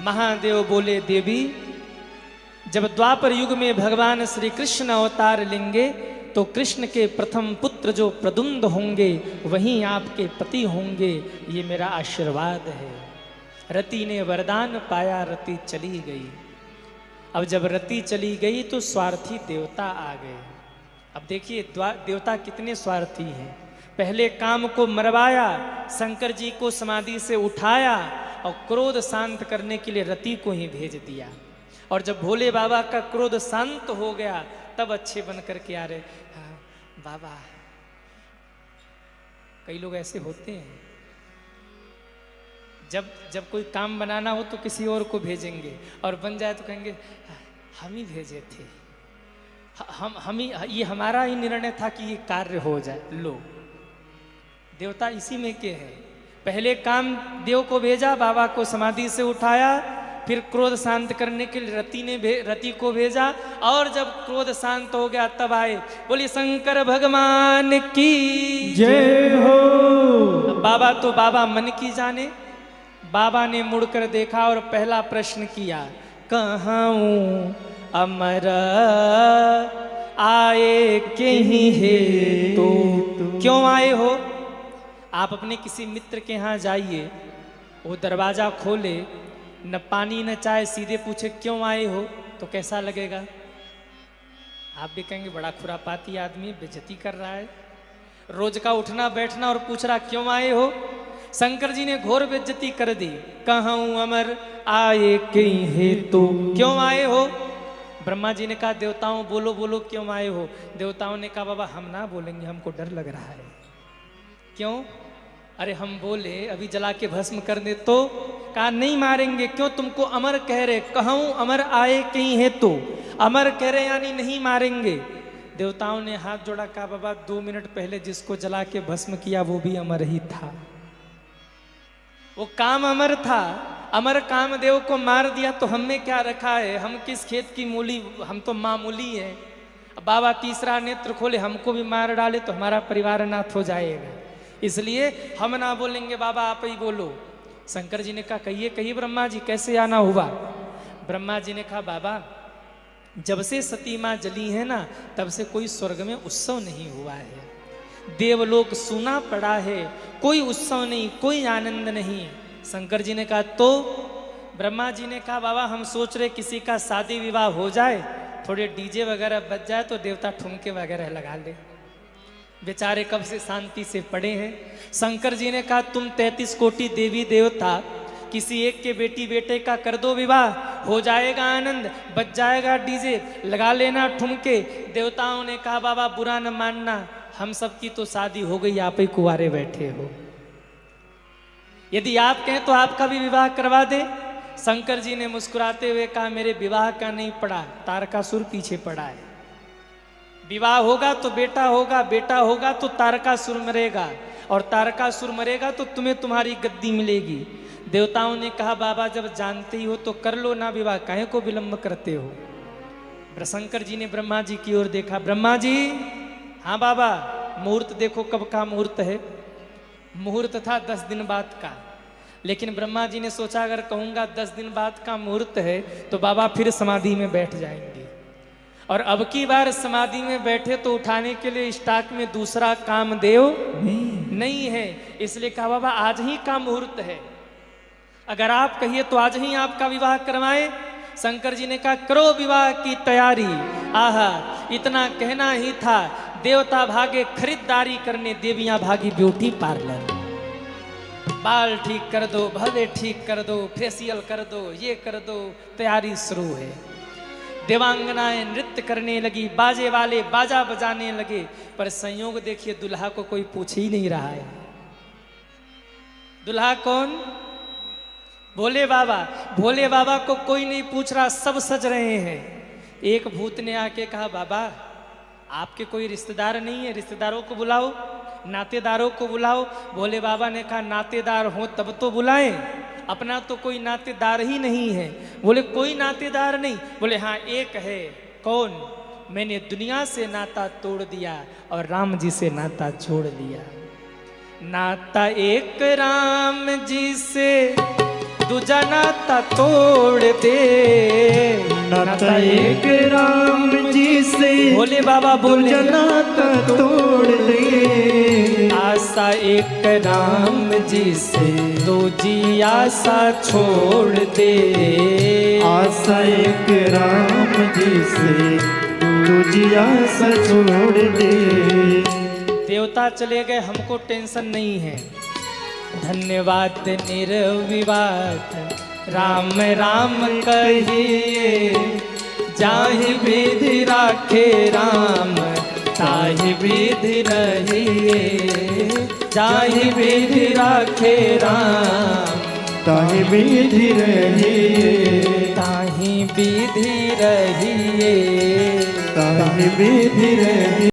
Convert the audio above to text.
महादेव बोले देवी, जब द्वापर युग में भगवान श्री कृष्ण अवतार लेंगे तो कृष्ण के प्रथम पुत्र जो प्रद्युम्न होंगे वहीं आपके पति होंगे, ये मेरा आशीर्वाद है। रति ने वरदान पाया, रति चली गई। अब जब रति चली गई तो स्वार्थी देवता आ गए। अब देखिए देवता कितने स्वार्थी हैं। पहले काम को मरवाया, शंकर जी को समाधि से उठाया और क्रोध शांत करने के लिए रति को ही भेज दिया। और जब भोले बाबा का क्रोध शांत हो गया तब अच्छे बन करके आ रहे, हाँ बाबा। कई लोग ऐसे होते हैं, जब कोई काम बनाना हो तो किसी और को भेजेंगे और बन जाए तो कहेंगे हम ही भेजे थे, हम ही, ये हमारा ही निर्णय था कि ये कार्य हो जाए। लो, देवता इसी में के हैं। पहले काम देव को भेजा, बाबा को समाधि से उठाया, फिर क्रोध शांत करने के लिए रति को भेजा, और जब क्रोध शांत हो गया तब आए। बोलिए शंकर भगवान की जय हो। बाबा तो बाबा मन की जाने। बाबा ने मुड़कर देखा और पहला प्रश्न किया, कहूँ अमर आए कहीं है तो क्यों आए हो? आप अपने किसी मित्र के यहाँ जाइए, वो दरवाजा खोले, न पानी न चाय, सीधे पूछे क्यों आए हो, तो कैसा लगेगा? आप भी कहेंगे बड़ा खुरापाती आदमी, बेइज्जती कर रहा है। रोज का उठना बैठना और पूछ रहा क्यों आए हो। शंकर जी ने घोर बेइज्जती कर दी। कहूँ अमर आए कहीं है तो क्यों आए हो? ब्रह्मा जी ने कहा देवताओं बोलो बोलो क्यों आए हो? देवताओं ने कहा बाबा हम ना बोलेंगे, हमको डर लग रहा है। क्यों? अरे हम बोले अभी जला के भस्म कर दे तो? कहा नहीं मारेंगे। क्यों? तुमको अमर कह रहे। कहूँ अमर आए कहीं है तो, अमर कह रहे यानी नहीं मारेंगे। देवताओं ने हाथ जोड़ा, कहा बाबा 2 मिनट पहले जिसको जला के भस्म किया वो भी अमर ही था, वो काम अमर था। अमर कामदेव को मार दिया तो हमें क्या रखा है? हम किस खेत की मूली, हम तो मामूली हैं। बाबा तीसरा नेत्र खोले, हमको भी मार डाले तो हमारा परिवार नाथ हो जाएगा, इसलिए हम ना बोलेंगे, बाबा आप ही बोलो। शंकर जी ने कहा कहिए कहिए ब्रह्मा जी, कैसे आना हुआ? ब्रह्मा जी ने कहा बाबा जब से सती माँ जली है ना, तब से कोई स्वर्ग में उत्सव नहीं हुआ है। देवलोक सूना पड़ा है, कोई उत्सव नहीं, कोई आनंद नहीं। शंकर जी ने कहा तो? ब्रह्मा जी ने कहा बाबा हम सोच रहे किसी का शादी विवाह हो जाए, थोड़े डीजे वगैरह बज जाए तो देवता ठुमके वगैरह लगा ले। बेचारे कब से शांति से पड़े हैं। शंकर जी ने कहा तुम 33 कोटि देवी देवता, किसी एक के बेटी बेटे का कर दो विवाह, हो जाएगा आनंद, बच जाएगा डीजे, लगा लेना ठुमके। देवताओं ने कहा बाबा बुरा न मानना, हम सबकी तो शादी हो गई, आप ही कुंवारे बैठे हो। यदि आप कहें तो आपका भी विवाह करवा दे। शंकर जी ने मुस्कुराते हुए कहा मेरे विवाह का नहीं पड़ा, तारकासुर पीछे पड़ा है। विवाह होगा तो बेटा होगा, बेटा होगा तो तारकासुर मरेगा, और तारकासुर मरेगा तो तुम्हें तुम्हारी गद्दी मिलेगी। देवताओं ने कहा बाबा जब जानते ही हो तो कर लो ना विवाह, काहे को विलंब करते हो? शंकर जी ने ब्रह्मा जी की ओर देखा। ब्रह्मा जी हाँ बाबा, मुहूर्त देखो कब का मुहूर्त है? मुहूर्त था 10 दिन बाद का, लेकिन ब्रह्मा जी ने सोचा अगर कहूँगा 10 दिन बाद का मुहूर्त है तो बाबा फिर समाधि में बैठ जाएंगे, और अब की बार समाधि में बैठे तो उठाने के लिए स्टॉक में दूसरा कामदेव नहीं है, इसलिए कहा बाबा आज ही का मुहूर्त है, अगर आप कहिए तो आज ही आपका विवाह करवाएं। शंकर जी ने कहा करो विवाह की तैयारी। आहा, इतना कहना ही था, देवता भागे खरीदारी करने, देवियां भागी ब्यूटी पार्लर। बाल ठीक कर दो, भवे ठीक कर दो, फेशियल कर दो, ये कर दो, तैयारी शुरू है। देवांगनाएं नृत्य करने लगी, बाजे वाले बाजा बजाने लगे, पर संयोग देखिए दुल्हा को कोई पूछ ही नहीं रहा है। दुल्हा कौन? भोले बाबा। भोले बाबा को कोई नहीं पूछ रहा, सब सज रहे हैं। एक भूत ने आके कहा बाबा आपके कोई रिश्तेदार नहीं है, रिश्तेदारों को बुलाओ, नातेदारों को बुलाओ। भोले बाबा ने कहा नातेदार हो तब तो बुलाएं, अपना तो कोई नातेदार ही नहीं है। बोले कोई नातेदार नहीं? बोले हाँ एक है। कौन? मैंने दुनिया से नाता तोड़ दिया और राम जी से नाता जोड़ लिया। नाता एक राम जी से दूजा नाता तोड़ दे। नाता एक राम जी से भोले बाबा बोले नाता तोड़ दे। आशा एक राम जी से दूजी आशा छोड़ दे। आशा एक राम जी से दूजी आशा छोड़ दे। देवता चले गए, हमको टेंशन नहीं है। धन्यवाद निर्विवाद राम राम कहिए। जाहि विधि राखे राम ताहि विधि रहिए। जाहि विधि राखे राम ताहि विधि रहिए। ताहि विधि रहिए। ताहि विधि रहिए।